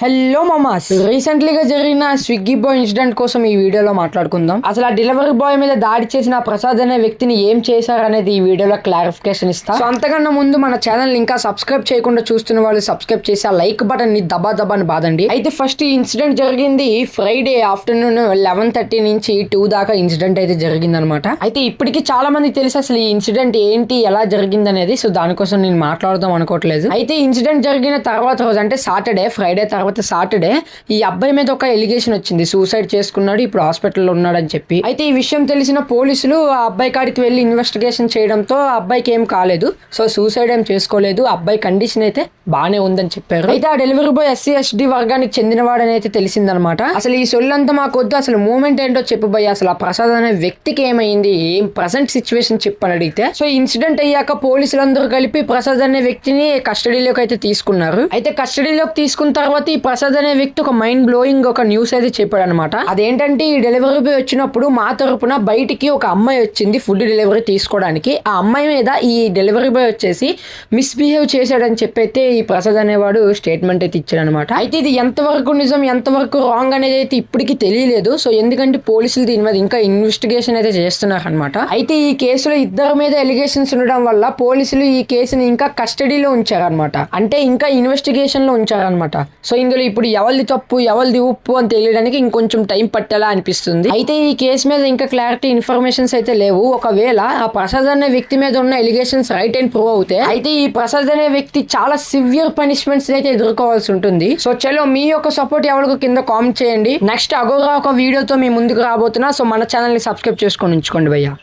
Hello మామాస్, రీసెంట్లీగా జరిగిన Swiggy bye incident కోసం ఈ వీడియోలో మాట్లాడుకుందాం. అసలు ఆ డెలివరీ బాయ్ మీద దాడి చేసిన ప్రసాద్ అనే వ్యక్తిని ఏం చేశారనేది ఈ వీడియోలో క్లారిఫికేషన్ ఇస్తా. సో అంతకన్నా ముందు మన ఛానల్ ఇంకా సబ్స్క్రైబ్ చేయకుండా చూస్తున్న వాళ్ళు సబ్స్క్రైబ్ చేసి ఆ లైక్ బటన్ ని దబాని బాదండి. అయితే ఫస్ట్ ఈ ఇన్సిడెంట్ జరిగింది ఫ్రైడే ఆఫ్టర్నూన్ 11:30 నుంచి 2 దాకా ఇన్సిడెంట్ అయితే జరిగిందనమాట. అయితే ఇప్పటికి చాలా మంది తెలుసు అసలు ఈ ఇన్సిడెంట్ ఏంటి, ఎలా జరిగింది అనేది. సో దానికోసం నేను మాట్లాడదాం అనుకోవట్లేదు. అయితే ఇన్సిడెంట్ జరిగిన తర్వాత రోజు అంటే సాటర్డే, ఫ్రైడే తర్వాత సాటర్డే ఈ అబ్బాయి మీద ఒక ఎలిగేషన్ వచ్చింది. సూసైడ్ చేసుకున్నాడు, ఇప్పుడు హాస్పిటల్లో ఉన్నాడని చెప్పి. అయితే ఈ విషయం తెలిసిన పోలీసులు ఆ అబ్బాయి కాడికి వెళ్లి ఇన్వెస్టిగేషన్ చేయడంతో ఆ అబ్బాయికి ఏం కాలేదు. సో సూసైడ్ ఏం చేసుకోలేదు, అబ్బాయి కండిషన్ అయితే బానే ఉందని చెప్పారు. అయితే ఆ డెలివరీ బాయ్ SC/SD వర్గానికి చెందినవాడని అయితే తెలిసిందనమాట. అసలు ఈ సొల్లంతా మాకొద్దు, అసలు మూమెంట్ ఏంటో చెప్పు భయ్, అసలు ఆ ప్రసాద్ అనే వ్యక్తికి ఏమైంది, ఏం ప్రజెంట్ సిచ్యువేషన్ చెప్పని అడిగితే, సో ఇన్సిడెంట్ అయ్యాక పోలీసులందరూ కలిపి ప్రసాద్ అనే వ్యక్తిని కస్టడీలోకి అయితే తీసుకున్నారు. అయితే కస్టడీలోకి తీసుకున్న తర్వాత ఈ ప్రసాద్ అనే వ్యక్తి ఒక మైండ్ బ్లోయింగ్ ఒక న్యూస్ అయితే చెప్పాడు అనమాట. అదేంటంటే ఈ డెలివరీ బాయ్ వచ్చినప్పుడు మా తరపున బయటికి ఒక అమ్మాయి వచ్చింది ఫుడ్ డెలివరీ తీసుకోవడానికి. ఆ అమ్మాయి మీద ఈ డెలివరీ బాయ్ వచ్చేసి మిస్బిహేవ్ చేశాడని చెప్పైతే ఈ ప్రసాద్ అనేవాడు స్టేట్మెంట్ అయితే ఇచ్చాడు అనమాట. అయితే ఇది ఎంతవరకు నిజం, ఎంతవరకు రాంగ్ అనేది అయితే ఇప్పటికీ తెలియలేదు. సో ఎందుకంటే పోలీసులు దీని మీద ఇంకా ఇన్వెస్టిగేషన్ అయితే చేస్తున్నారు అనమాట. అయితే ఈ కేసులో ఇద్దరి మీద ఎలిగేషన్స్ ఉండడం వల్ల పోలీసులు ఈ కేసుని ఇంకా కస్టడీలో ఉంచారనమాట. అంటే ఇంకా ఇన్వెస్టిగేషన్ లో ఉంచారనమాట. సో ఇందులో ఇప్పుడు ఎవరిది తప్పు ఎవరిది ఉప్పు అని తెలియడానికి ఇంకొంచెం టైం పట్టేలా అనిపిస్తుంది. అయితే ఈ కేసు మీద ఇంకా క్లారిటీ ఇన్ఫర్మేషన్స్ అయితే లేవు. ఒకవేళ ఆ ప్రసాద్ అనే వ్యక్తి మీద ఉన్న ఎలిగేషన్స్ రైట్ అండ్ ప్రూవ్ అవుతే అయితే ఈ ప్రసాద్ అనే వ్యక్తి చాలా సివియర్ పనిష్మెంట్స్ అయితే ఎదుర్కోవాల్సి ఉంటుంది. సో చలో మీ యొక్క సపోర్ట్ ఎవరికి కింద కామెంట్ చేయండి. నెక్స్ట్ అగోరా ఒక వీడియోతో మీ ముందుకు రాబోతున్నా. సో మన ఛానల్ ని సబ్స్క్రైబ్ చేసుకొని ఉంచుకోండి భయ్యా.